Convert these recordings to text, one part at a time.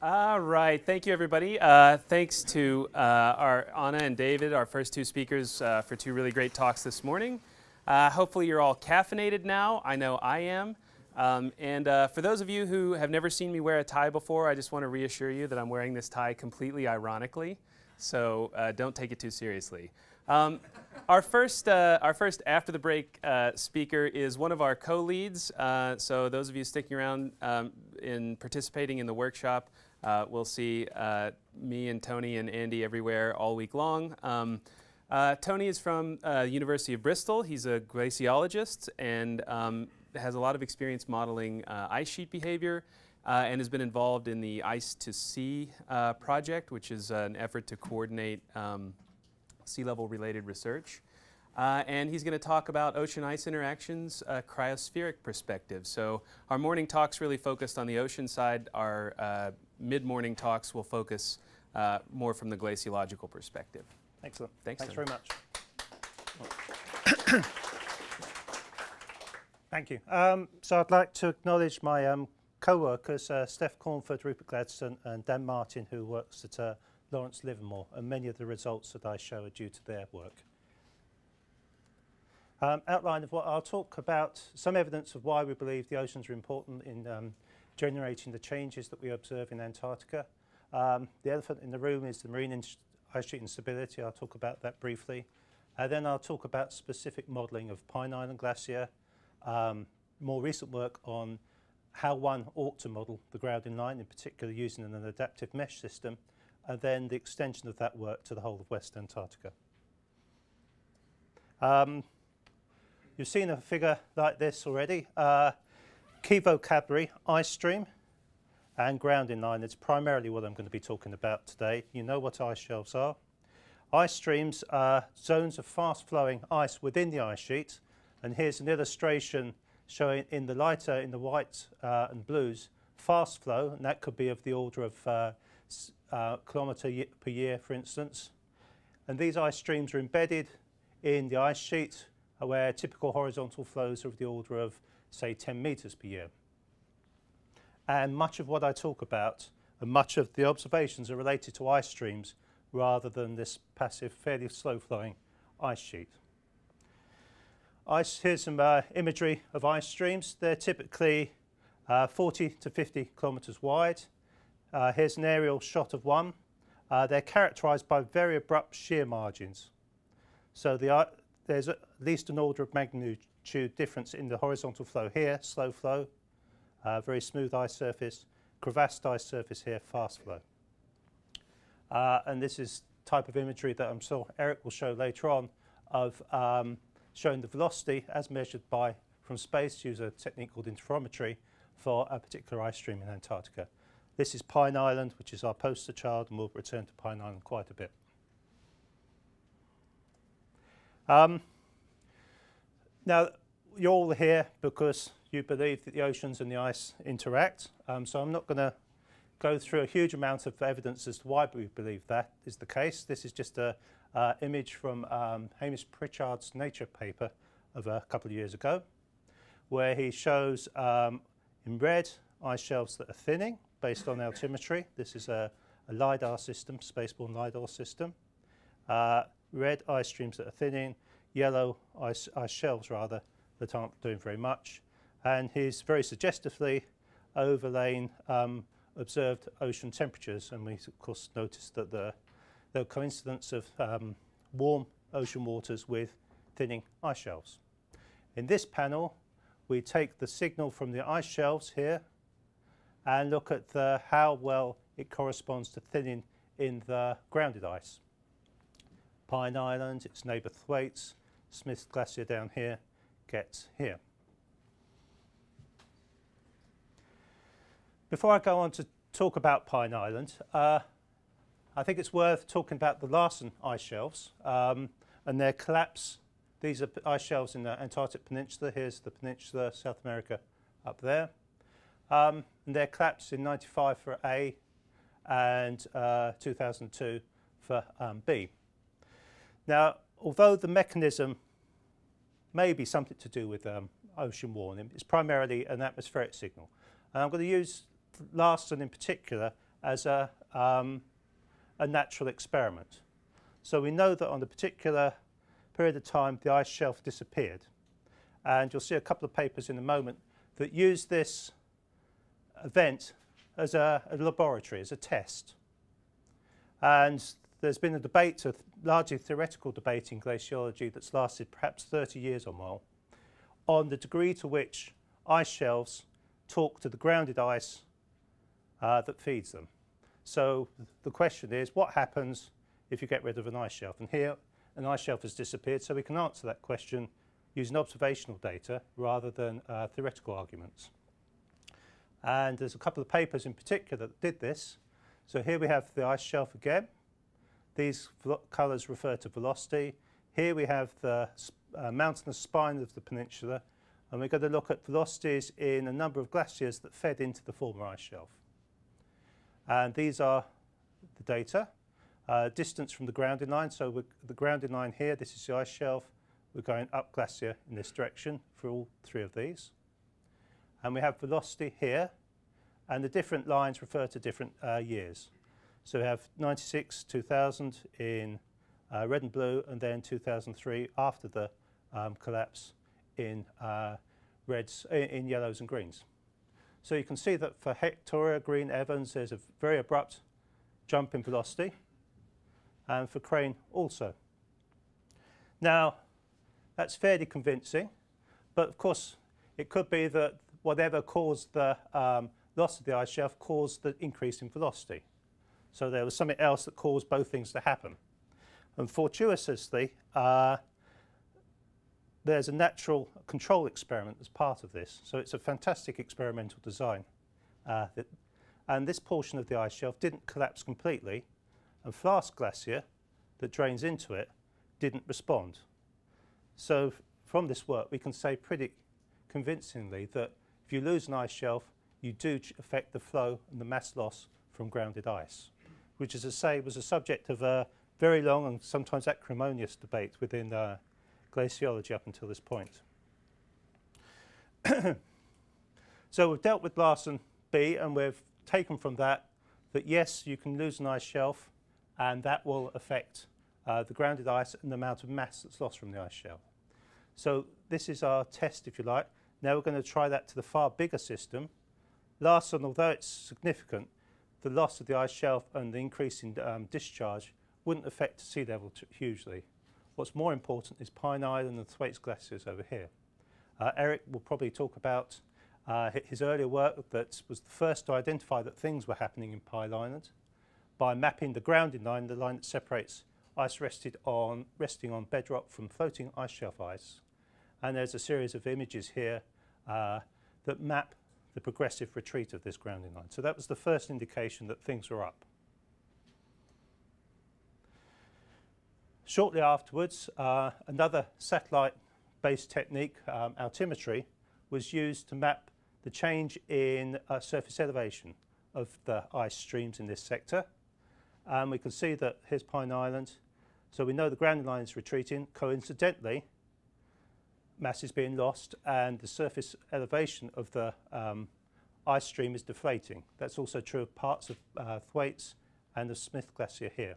All right, thank you everybody. Thanks to our Anna and David, our first two speakers, for two really great talks this morning. Hopefully you're all caffeinated now. I know I am. For those of you who have never seen me wear a tie before, I just want to reassure you that I'm wearing this tie completely ironically, so don't take it too seriously. Our first after the break speaker is one of our co-leads. So those of you sticking around in participating in the workshop will see me and Tony and Andy everywhere all week long. Tony is from the University of Bristol. He's a glaciologist and has a lot of experience modeling ice sheet behavior and has been involved in the Ice to Sea project, which is an effort to coordinate sea level related research. And he's going to talk about ocean-ice interactions, cryospheric perspective. So our morning talks really focused on the ocean side. Our mid-morning talks will focus more from the glaciological perspective. Excellent. Thanks very much. Thank you. So I'd like to acknowledge my co-workers, Steph Cornford, Rupert Gladstone and Dan Martin, who works at Lawrence Livermore, and many of the results that I show are due to their work. Outline of what I'll talk about, some evidence of why we believe the oceans are important in generating the changes that we observe in Antarctica. The elephant in the room is the marine ice sheet instability. I'll talk about that briefly. Then I'll talk about specific modelling of Pine Island Glacier, more recent work on how one ought to model the grounding line, in particular using an adaptive mesh system, and then the extension of that work to the whole of West Antarctica. You've seen a figure like this already. Key vocabulary, ice stream and grounding line. It's primarily what I'm going to be talking about today. You know what ice shelves are. Ice streams are zones of fast-flowing ice within the ice sheet. And here's an illustration showing in the lighter, in the white and blues, fast flow, and that could be of the order of kilometre per year, for instance. And these ice streams are embedded in the ice sheet, where typical horizontal flows are of the order of, say, 10 metres per year. And much of what I talk about, and much of the observations, are related to ice streams rather than this passive, fairly slow-flowing ice sheet. Here's some imagery of ice streams. They're typically 40 to 50 kilometres wide. Here's an aerial shot of one. They're characterised by very abrupt shear margins. So there's at least an order of magnitude difference in the horizontal flow here, slow flow, very smooth ice surface, crevassed ice surface here, fast flow. And this is type of imagery that I'm sure Eric will show later on of showing the velocity as measured from space, use a technique called interferometry for a particular ice stream in Antarctica. This is Pine Island, which is our poster child, and we'll return to Pine Island quite a bit. Now, you're all here because you believe that the oceans and the ice interact. So I'm not going to go through a huge amount of evidence as to why we believe that is the case. This is just an image from Hamish Pritchard's Nature paper of a couple of years ago, where he shows in red ice shelves that are thinning based on altimetry. This is a LiDAR system, spaceborne LiDAR system. Red ice streams that are thinning, yellow ice shelves rather that aren't doing very much. And he's very suggestively overlaying observed ocean temperatures, and we of course noticed that there are coincidence of warm ocean waters with thinning ice shelves. In this panel we take the signal from the ice shelves here and look at how well it corresponds to thinning in the grounded ice. Pine Island, its neighbour Thwaites, Smith Glacier down here, gets here. Before I go on to talk about Pine Island, I think it's worth talking about the Larsen ice shelves and their collapse. These are ice shelves in the Antarctic Peninsula. Here's the peninsula, South America, up there. And their collapse in '95 for A and 2002 for B. Now, although the mechanism may be something to do with ocean warming, it's primarily an atmospheric signal. And I'm going to use Larsen in particular as a natural experiment. So we know that on a particular period of time the ice shelf disappeared, and you'll see a couple of papers in a moment that use this event as a laboratory, as a test. And there's been a debate, a largely theoretical debate in glaciology that's lasted perhaps 30 years or more, on the degree to which ice shelves talk to the grounded ice that feeds them. So the question is, what happens if you get rid of an ice shelf? And here an ice shelf has disappeared, so we can answer that question using observational data rather than theoretical arguments. And there's a couple of papers in particular that did this. So here we have the ice shelf again. These colours refer to velocity. Here we have the mountainous spine of the peninsula, and we're going to look at velocities in a number of glaciers that fed into the former ice shelf. And these are the data. Distance from the grounding line, so the grounding line here, this is the ice shelf. We're going up glacier in this direction for all three of these. And we have velocity here, and the different lines refer to different years. So we have 96, 2000 in red and blue, and then 2003 after the collapse in reds, in yellows and greens. So you can see that for Hectoria, Green, Evans, there's a very abrupt jump in velocity, and for Crane also. Now, that's fairly convincing, but of course it could be that whatever caused the loss of the ice shelf caused the increase in velocity. So there was something else that caused both things to happen. And fortuitously, there's a natural control experiment as part of this. So it's a fantastic experimental design. And this portion of the ice shelf didn't collapse completely, and Flask Glacier, that drains into it, didn't respond. So from this work, we can say pretty convincingly that if you lose an ice shelf, you do affect the flow and the mass loss from grounded ice, which, as I say, was a subject of a very long and sometimes acrimonious debate within glaciology up until this point. So we've dealt with Larsen B, and we've taken from that yes, you can lose an ice shelf, and that will affect the grounded ice and the amount of mass that's lost from the ice shelf. So this is our test, if you like. Now we're going to try that to the far bigger system. Larsen, although it's significant, the loss of the ice shelf and the increase in discharge wouldn't affect sea level hugely. What's more important is Pine Island and Thwaites glaciers over here. Eric will probably talk about his earlier work that was the first to identify that things were happening in Pine Island by mapping the grounding line, the line that separates ice resting on bedrock from floating ice shelf ice. And there's a series of images here that map the progressive retreat of this grounding line. So that was the first indication that things were up. Shortly afterwards, another satellite-based technique, altimetry, was used to map the change in surface elevation of the ice streams in this sector. And we can see that here's Pine Island. So we know the grounding line is retreating. Coincidentally, mass is being lost, and the surface elevation of the ice stream is deflating. That's also true of parts of Thwaites and of Smith Glacier here.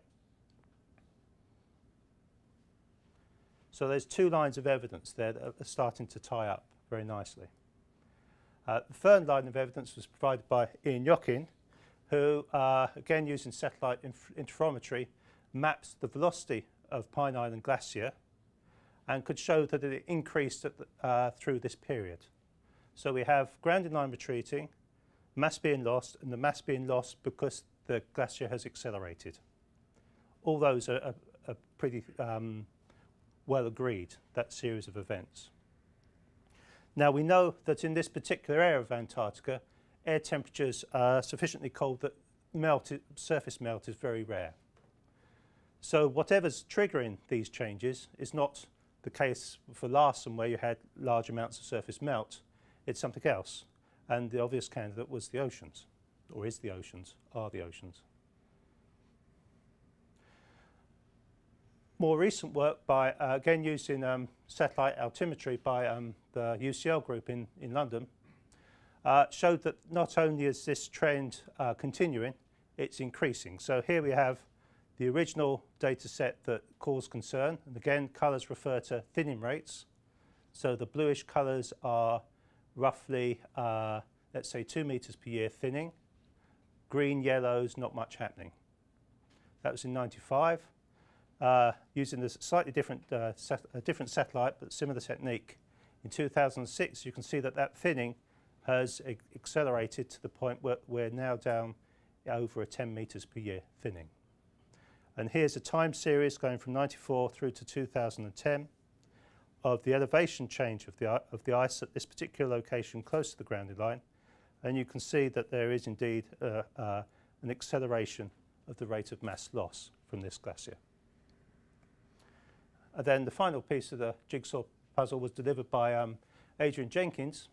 So there's two lines of evidence there that are starting to tie up very nicely. The third line of evidence was provided by Ian Yockin, who, again using satellite interferometry, maps the velocity of Pine Island Glacier and could show that it increased through this period. So we have grounding line retreating, mass being lost, and the mass being lost because the glacier has accelerated. All those are pretty well agreed, that series of events. Now we know that in this particular area of Antarctica, air temperatures are sufficiently cold that surface melt is very rare. So whatever's triggering these changes is not the case for Larsen, where you had large amounts of surface melt. It's something else. And the obvious candidate was the oceans, or is the oceans, are the oceans. More recent work by, again using satellite altimetry by the UCL group in London, showed that not only is this trend continuing it's increasing. So here we have the original data set that caused concern. And again, colours refer to thinning rates. So the bluish colours are roughly, let's say, 2 metres per year thinning. Green, yellows, not much happening. That was in 95. Using a slightly different, different satellite, but similar technique. In 2006, you can see that that thinning has accelerated to the point where we're now down over a 10 metres per year thinning. And here's a time series going from 94 through to 2010 of the elevation change of the ice at this particular location close to the grounding line. And you can see that there is indeed an acceleration of the rate of mass loss from this glacier. And then the final piece of the jigsaw puzzle was delivered by Adrian Jenkins,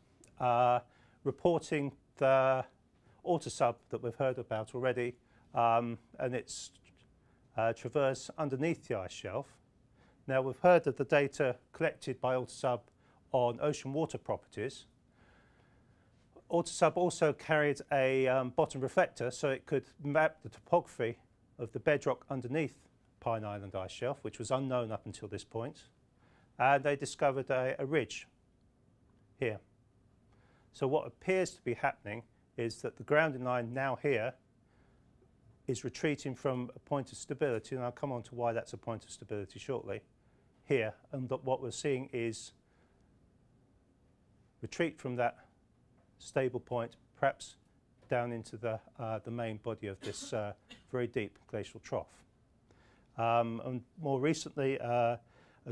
reporting the autosub that we've heard about already, and its traverse underneath the ice shelf. Now, we've heard of the data collected by autosub on ocean water properties. Autosub also carried a bottom reflector, so it could map the topography of the bedrock underneath Pine Island ice shelf, which was unknown up until this point. And they discovered a ridge here. So what appears to be happening is that the grounding line now here is retreating from a point of stability, and I'll come on to why that's a point of stability shortly, here. And what we're seeing is retreat from that stable point, perhaps down into the main body of this very deep glacial trough. And more recently, a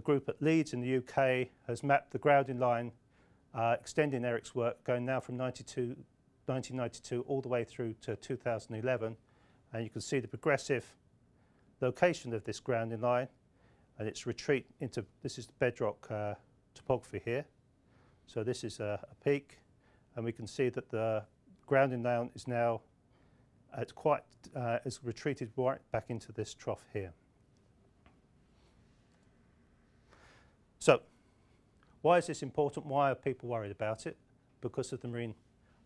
group at Leeds in the UK has mapped the grounding line, extending Eric's work, going now from 1992 all the way through to 2011. And you can see the progressive location of this grounding line and its retreat into, this is the bedrock topography here. So this is a peak, and we can see that the grounding line is now at has retreated right back into this trough here. So, why is this important? Why are people worried about it? Because of the marine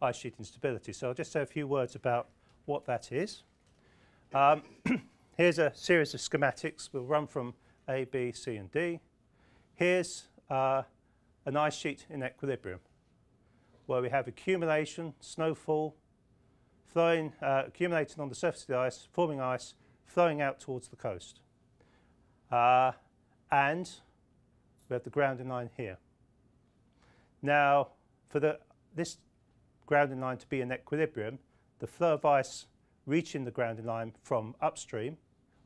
ice sheet instability. So I'll just say a few words about what that is. Here's a series of schematics. We'll run from A, B, C, and D. Here's an ice sheet in equilibrium, where we have accumulation, snowfall, flowing, accumulating on the surface of the ice, forming ice, flowing out towards the coast. And we have the grounding line here. Now, for this grounding line to be in equilibrium, the flow of ice reaching the grounding line from upstream,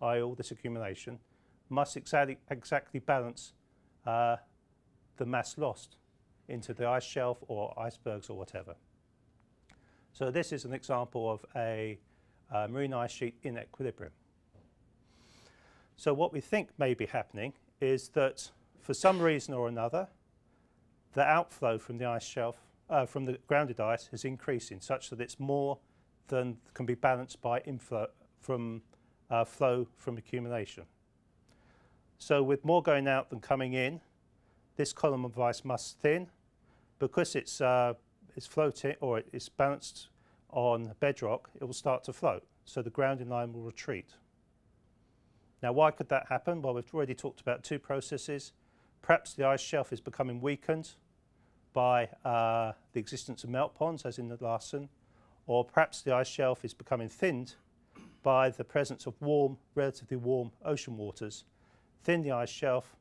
i.e. all this accumulation, must exactly balance the mass lost into the ice shelf or icebergs or whatever. So this is an example of a marine ice sheet in equilibrium. So what we think may be happening is that for some reason or another, the outflow from the ice shelf, from the grounded ice, is increasing such that it's more than can be balanced by inflow from flow from accumulation. So with more going out than coming in, this column of ice must thin. Because it's floating, or it's balanced on bedrock, it will start to float. So the grounding line will retreat. Now, why could that happen? Well, we've already talked about two processes. Perhaps the ice shelf is becoming weakened by the existence of melt ponds, as in the Larsen, or perhaps the ice shelf is becoming thinned by the presence of warm, relatively warm ocean waters. Thin the ice shelf,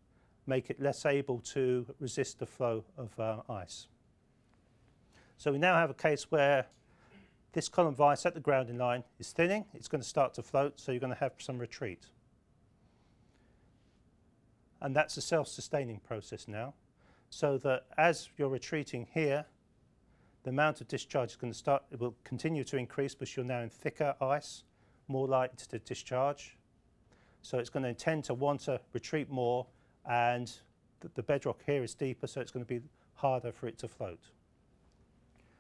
make it less able to resist the flow of ice. So we now have a case where this column of ice at the grounding line is thinning. It's going to start to float, so you're going to have some retreat. And that's a self-sustaining process now, so that as you're retreating here, the amount of discharge is going to start, it will continue to increase because you're now in thicker ice, more likely to discharge. So it's going to tend to want to retreat more, and the bedrock here is deeper, so it's going to be harder for it to float.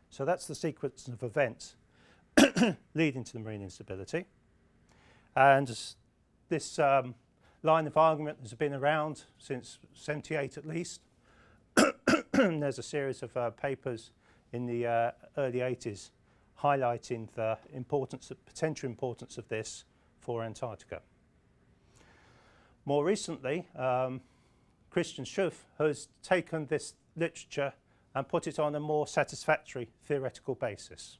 So that's the sequence of events leading to the marine instability. And this line of argument has been around since '78 at least. There's a series of papers in the early '80s highlighting the potential importance of this for Antarctica. More recently, Christian Schuff has taken this literature and put it on a more satisfactory theoretical basis.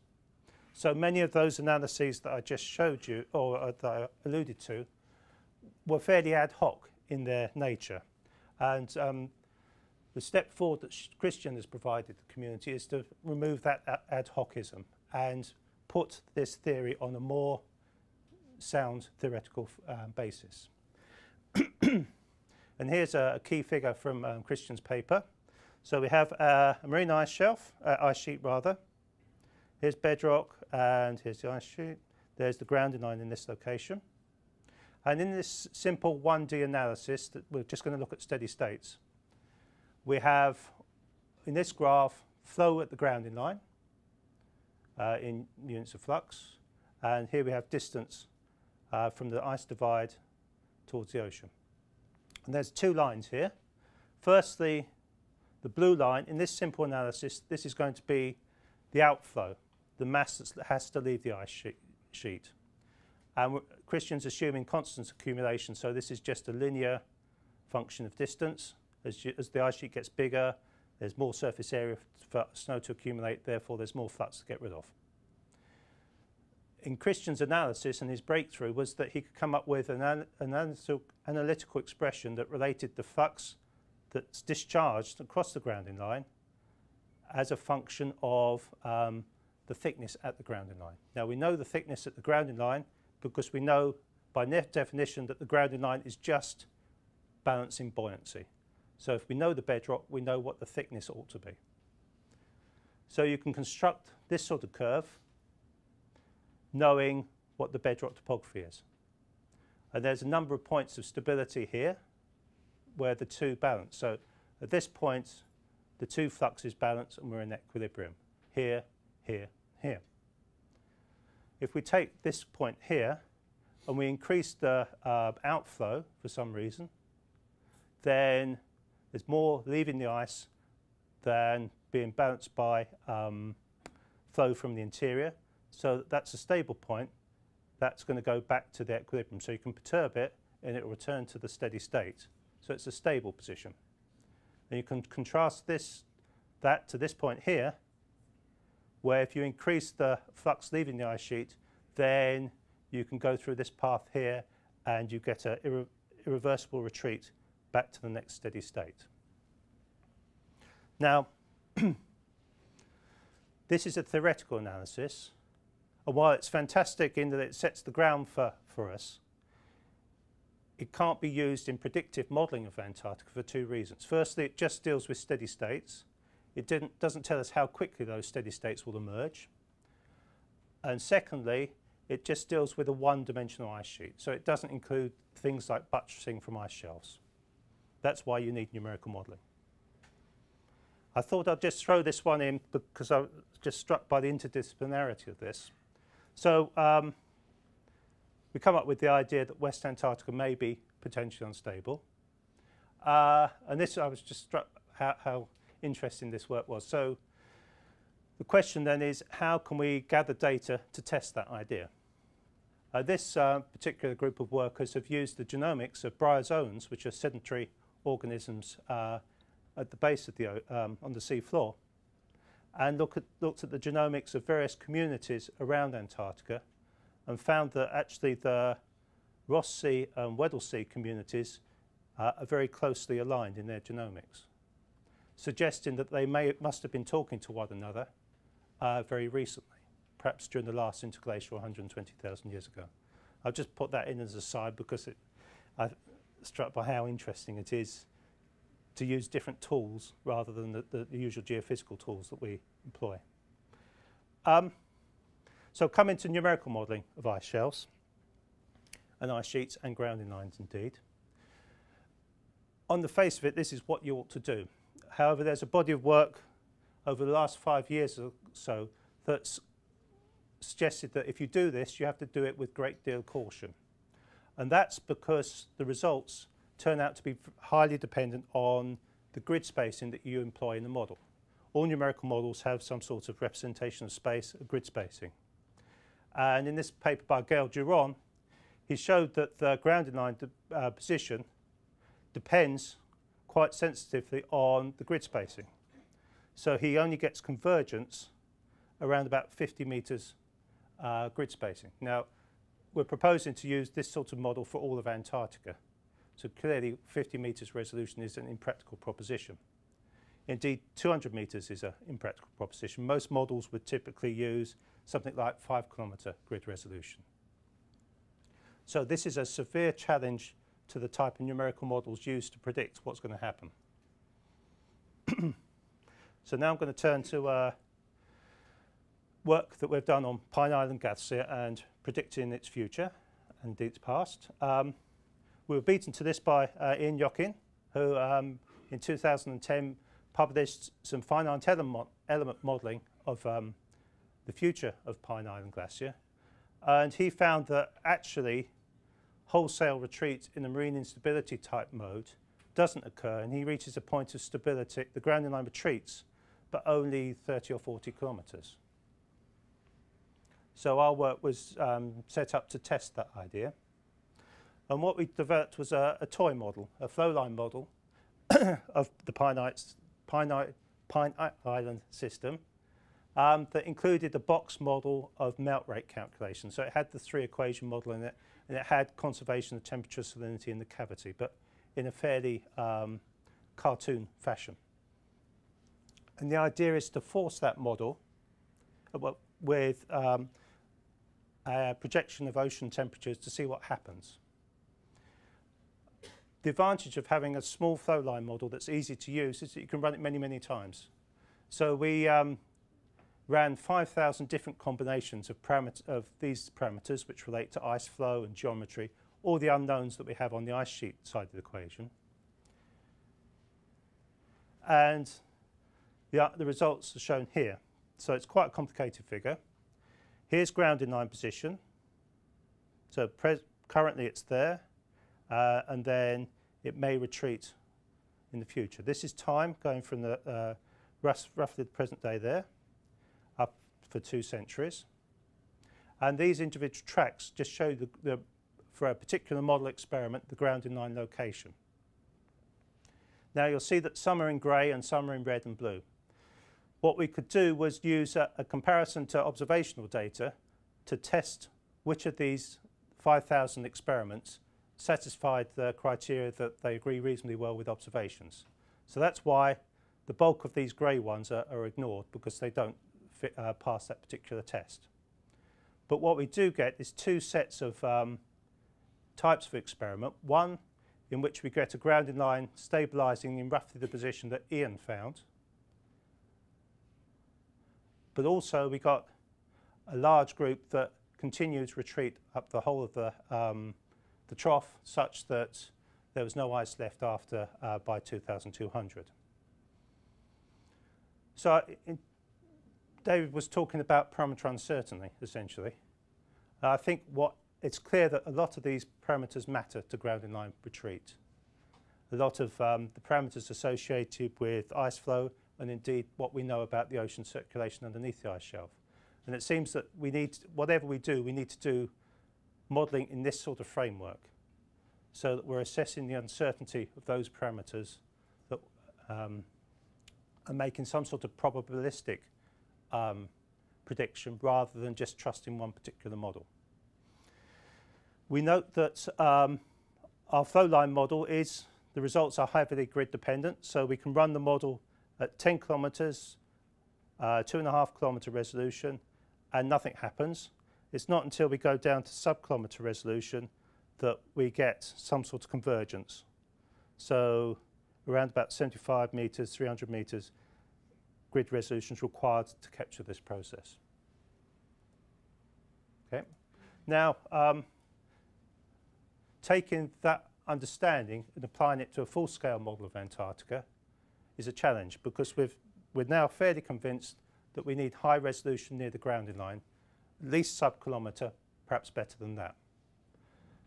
So many of those analyses that I just showed you, or that I alluded to, were fairly ad hoc in their nature. And the step forward that Christian has provided the community is to remove that ad hocism and put this theory on a more sound theoretical basis. And here's a key figure from Christian's paper. So we have a marine ice shelf, ice sheet rather. Here's bedrock, and here's the ice sheet. There's the grounding line in this location. And in this simple 1D analysis, that we're just going to look at steady states, we have, in this graph, flow at the grounding line in units of flux. And here we have distance from the ice divide towards the ocean. And there's two lines here. Firstly, the blue line, in this simple analysis, this is going to be the outflow, the mass that has to leave the ice sheet. And Christian's assuming constant accumulation, so this is just a linear function of distance. As the ice sheet gets bigger, there's more surface area for snow to accumulate, therefore there's more flux to get rid of. In Christian's analysis, and his breakthrough was that he could come up with an analytical expression that related the flux that's discharged across the grounding line as a function of the thickness at the grounding line. Now we know the thickness at the grounding line because we know by definition that the grounding line is just balancing buoyancy. So if we know the bedrock, we know what the thickness ought to be. So you can construct this sort of curve knowing what the bedrock topography is. And there's a number of points of stability here where the two balance. So at this point, the two fluxes balance and we're in equilibrium. Here, here, here. If we take this point here and we increase the outflow for some reason, then there's more leaving the ice than being balanced by flow from the interior. So that's a stable point. That's going to go back to the equilibrium. So you can perturb it and it will return to the steady state. So it's a stable position. And you can contrast that to this point here, where if you increase the flux leaving the ice sheet, then you can go through this path here and you get an irreversible retreat back to the next steady state. Now, this is a theoretical analysis. And while it's fantastic in that it sets the ground for us, it can't be used in predictive modelling of Antarctica for two reasons. Firstly, it just deals with steady states. It doesn't tell us how quickly those steady states will emerge. And secondly, it just deals with a one-dimensional ice sheet. So it doesn't include things like buttressing from ice shelves. That's why you need numerical modelling. I thought I'd just throw this one in because I was just struck by the interdisciplinarity of this. So we come up with the idea that West Antarctica may be potentially unstable. And this, I was just struck how interesting this work was. So the question then is, how can we gather data to test that idea? This particular group of workers have used the genomics of bryozoans, which are sedentary organisms at the base of the on the sea floor, and looked at the genomics of various communities around Antarctica, and found that actually the Ross Sea and Weddell Sea communities are very closely aligned in their genomics, suggesting that they must have been talking to one another very recently, perhaps during the last interglacial 120,000 years ago. I'll just put that in as a side because I'm struck by how interesting it is to use different tools rather than the usual geophysical tools that we employ. So coming to numerical modelling of ice shelves and ice sheets and grounding lines indeed. On the face of it, this is what you ought to do. However, there's a body of work over the last 5 years or so that's suggested that if you do this, you have to do it with great deal of caution. And that's because the results turn out to be highly dependent on the grid spacing that you employ in the model. all numerical models have some sort of representation of space, a grid spacing. And in this paper by Gail Duron, he showed that the grounding line position depends quite sensitively on the grid spacing. So he only gets convergence around about 50 meters grid spacing. Now, we're proposing to use this sort of model for all of Antarctica. So clearly 50 meters resolution is an impractical proposition. Indeed, 200 meters is an impractical proposition. Most models would typically use something like 5-kilometer grid resolution. So this is a severe challenge to the type of numerical models used to predict what's going to happen. So now I'm going to turn to work that we've done on Pine Island glacier and predicting its future and its past. We were beaten to this by Ian Yockin, who in 2010 published some finite element modelling of the future of Pine Island glacier. And he found that actually wholesale retreat in the marine instability type mode doesn't occur, and he reaches a point of stability, the grounding line retreats, but only 30 or 40 kilometres. So our work was set up to test that idea. And what we developed was a toy model, a flowline model of the Pine Island system that included a box model of melt rate calculation. So it had the 3-equation model in it, and it had conservation of temperature, salinity in the cavity, but in a fairly cartoon fashion. And the idea is to force that model with a projection of ocean temperatures to see what happens. The advantage of having a small flow line model that's easy to use is that you can run it many, many times. So we ran 5,000 different combinations of these parameters, which relate to ice flow and geometry, all the unknowns that we have on the ice sheet side of the equation. And the results are shown here. So it's quite a complicated figure. Here's grounding line position. So currently it's there, and then it may retreat in the future. This is time going from the roughly the present day there, up for 2 centuries. And these individual tracks just show for a particular model experiment, the grounding line location. Now you'll see that some are in grey and some are in red and blue. What we could do was use a comparison to observational data to test which of these 5,000 experiments satisfied the criteria that they agree reasonably well with observations. So that's why the bulk of these grey ones are ignored, because they don't pass that particular test. But what we do get is 2 sets of types of experiment. One in which we get a grounding line stabilising in roughly the position that Ian found. But also we got a large group that continues retreat up the whole of the trough, such that there was no ice left after by 2200. So David was talking about parameter uncertainty, essentially. I think it's clear that a lot of these parameters matter to grounding line retreat. A lot of the parameters associated with ice flow, and indeed what we know about the ocean circulation underneath the ice shelf. And it seems that whatever we do, we need to do modelling in this sort of framework, so that we're assessing the uncertainty of those parameters that are making some sort of probabilistic prediction rather than just trusting one particular model. We note that our flowline model the results are heavily grid dependent, so we can run the model at 10 kilometres, 2.5 kilometre resolution, and nothing happens. It's not until we go down to sub-kilometre resolution that we get some sort of convergence. So around about 75 metres, 300 metres, grid resolution is required to capture this process. Okay. Now, taking that understanding and applying it to a full-scale model of Antarctica is a challenge, because we're now fairly convinced that we need high resolution near the grounding line, at least sub-kilometre, perhaps better than that.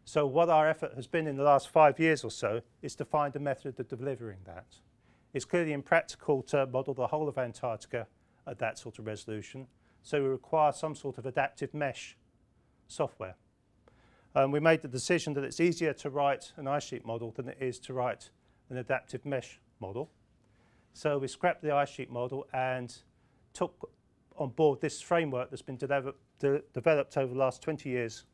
So what our effort has been in the last 5 years or so is to find a method of delivering that. It's clearly impractical to model the whole of Antarctica at that sort of resolution, so we require some sort of adaptive mesh software. We made the decision that it's easier to write an ice sheet model than it is to write an adaptive mesh model. So we scrapped the ice sheet model and took on board this framework that's been developed over the last 20 years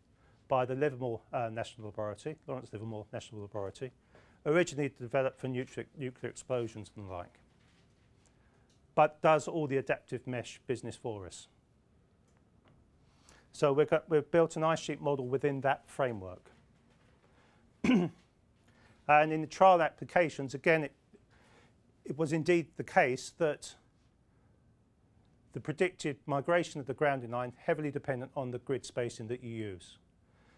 by the Livermore National Laboratory, Lawrence Livermore National Laboratory, originally developed for nuclear explosions and the like, but does all the adaptive mesh business for us. So we've built an ice sheet model within that framework. And in the trial applications, again, it was indeed the case that the predicted migration of the grounding line heavily dependent on the grid spacing that you use.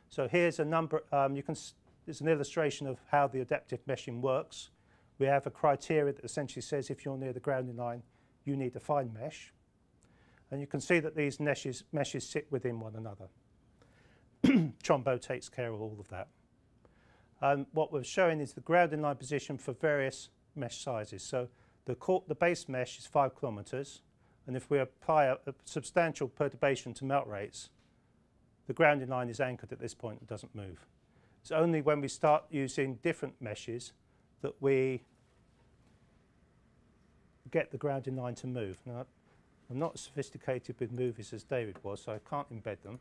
So here's a number, there's an illustration of how the adaptive meshing works. We have a criteria that essentially says if you're near the grounding line, you need a fine mesh. And you can see that these meshes sit within one another. Trombo takes care of all of that. What we're showing is the grounding line position for various mesh sizes. So the base mesh is 5 kilometers, and if we apply a substantial perturbation to melt rates, the grounding line is anchored at this point and doesn't move. It's only when we start using different meshes that we get the grounding line to move. Now, I'm not as sophisticated with movies as David was, so I can't embed them,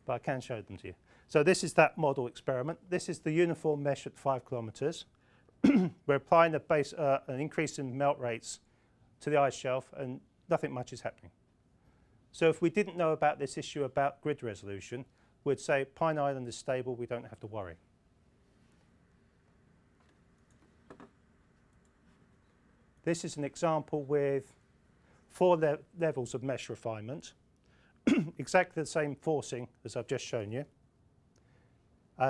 but I can show them to you. So this is that model experiment. This is the uniform mesh at 5 kilometers. We're applying an increase in melt rates to the ice shelf, and nothing much is happening. So if we didn't know about this issue about grid resolution, we'd say Pine Island is stable, we don't have to worry. This is an example with 4 levels of mesh refinement, exactly the same forcing as I've just shown you.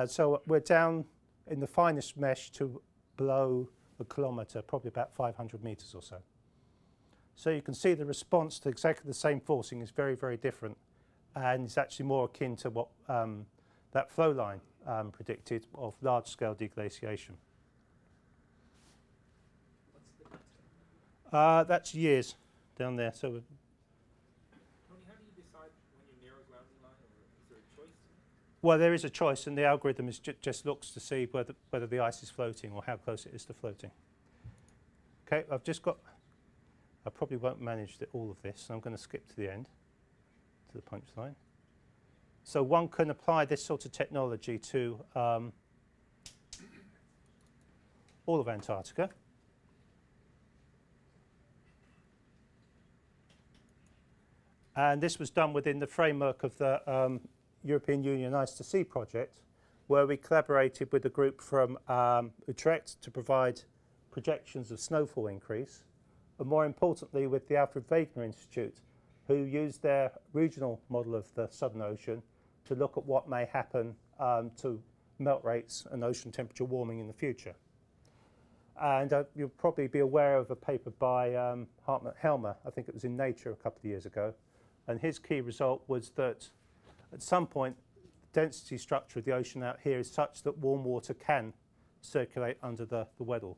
So we're down in the finest mesh to below a kilometre, probably about 500 metres or so. So you can see the response to exactly the same forcing is very, very different, and it's actually more akin to what that flow line predicted of large-scale deglaciation. That's years down there. So Tony, how do you decide when you narrow grounding line, or is there a choice? well, there is a choice, and the algorithm is just looks to see whether the ice is floating or how close it is to floating. Okay, I probably won't manage all of this, so I'm going to skip to the end, to the punchline. So one can apply this sort of technology to all of Antarctica. And this was done within the framework of the European Union Ice to Sea project, where we collaborated with a group from Utrecht to provide projections of snowfall increase, and more importantly with the Alfred Wegener Institute, who used their regional model of the Southern Ocean to look at what may happen to melt rates and ocean temperature warming in the future. And you'll probably be aware of a paper by Hartmut Helmer, I think it was in Nature a couple of years ago, and his key result was that at some point the density structure of the ocean out here is such that warm water can circulate under the Weddell.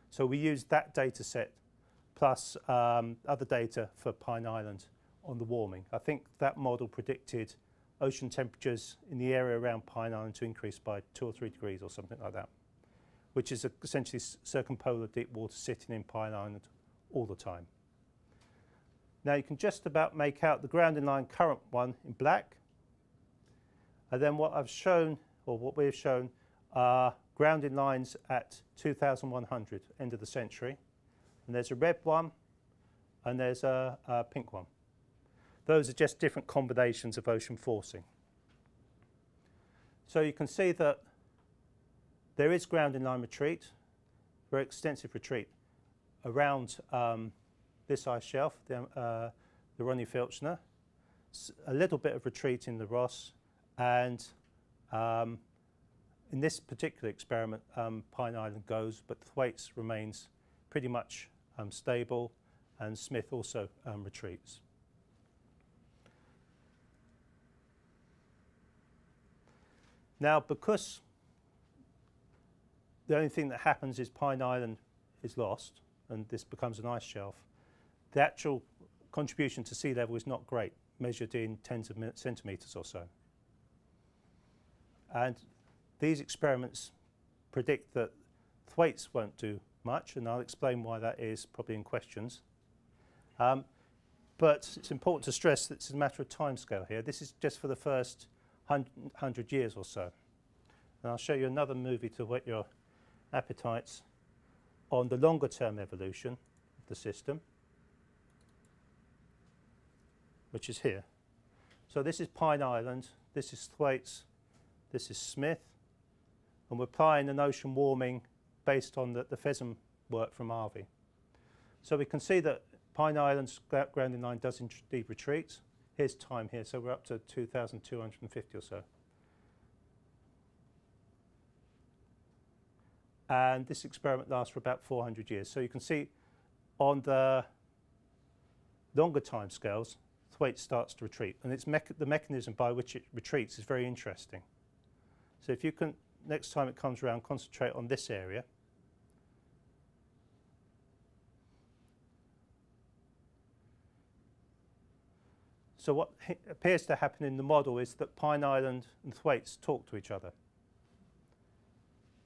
So we used that data set plus other data for Pine Island on the warming. I think that model predicted ocean temperatures in the area around Pine Island to increase by 2 or 3 degrees or something like that, which is essentially circumpolar deep water sitting in Pine Island all the time. Now you can just about make out the grounding line current one in black, and then what I've shown, or what we've shown, are grounding lines at 2100, end of the century, and there's a red one and there's a pink one. Those are just different combinations of ocean forcing. So you can see that there is grounding line retreat, very extensive retreat around this ice shelf, the Ronnie Filchner, a little bit of retreat in the Ross, and in this particular experiment, Pine Island goes, but Thwaites remains pretty much stable, and Smith also retreats. Now, because the only thing that happens is Pine Island is lost and this becomes an ice shelf. The actual contribution to sea level is not great, measured in tens of centimetres or so. And these experiments predict that thwaites won't do much, and I'll explain why that is probably in questions. But it's important to stress that it's a matter of timescale here. This is just for the first 100 years or so. And I'll show you another movie to whet your appetites on the longer term evolution of the system, which is here. So this is Pine Island, this is thwaites, this is Smith, and we're applying an ocean warming based on the pheasant work from Harvey. So we can see that Pine Island's grounding line does indeed retreat. Here's time here, so we're up to 2,250 or so. And this experiment lasts for about 400 years. So you can see on the longer time scales, thwaites starts to retreat. And it's the mechanism by which it retreats is very interesting. So if you can, next time it comes around, concentrate on this area. So what appears to happen in the model is that Pine Island and thwaites talk to each other.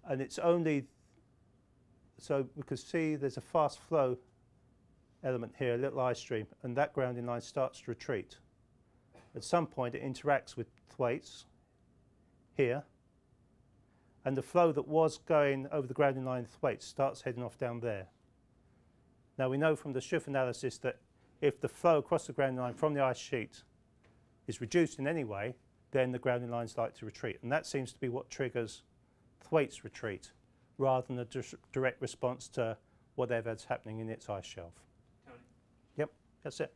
And it's only, so we can see there's a fast flow element here, a little ice stream, and that grounding line starts to retreat. At some point it interacts with thwaites here, and the flow that was going over the grounding line of thwaites starts heading off down there. Now we know from the Schuff analysis that if the flow across the grounding line from the ice sheet is reduced in any way, then the grounding lines like to retreat. And that seems to be what triggers thwaites retreat, rather than a direct response to whatever's happening in its ice shelf. Tony? Yep, that's it.